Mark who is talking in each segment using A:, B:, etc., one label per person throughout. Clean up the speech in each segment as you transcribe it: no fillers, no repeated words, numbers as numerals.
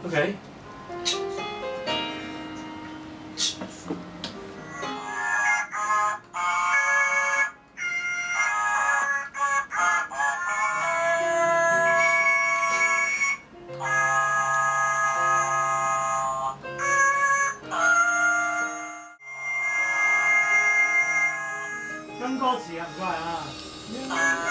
A: OK。跟歌詞啊，唔該啊。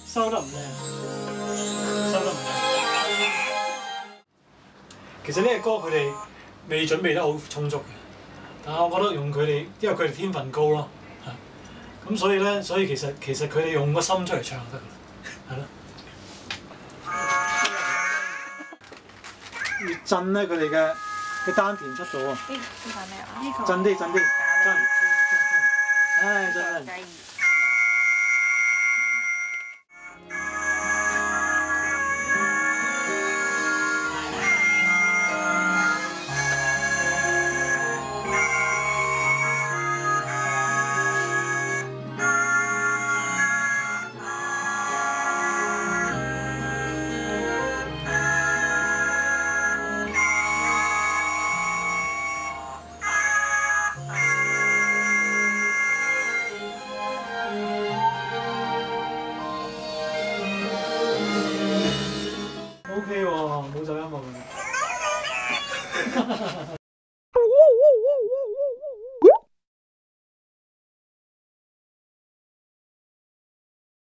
A: 收得唔靚，收得唔靚。其實呢隻歌佢哋未準備得好充足嘅，但係我覺得用佢哋，因為佢哋天分高咯，咁所以咧，所以其實佢哋用個心出嚟唱就得㗎啦，係咯。越震咧，佢哋嘅丹田出到啊！
B: 呢個係咩啊？
A: 震啲，震。唉，真係。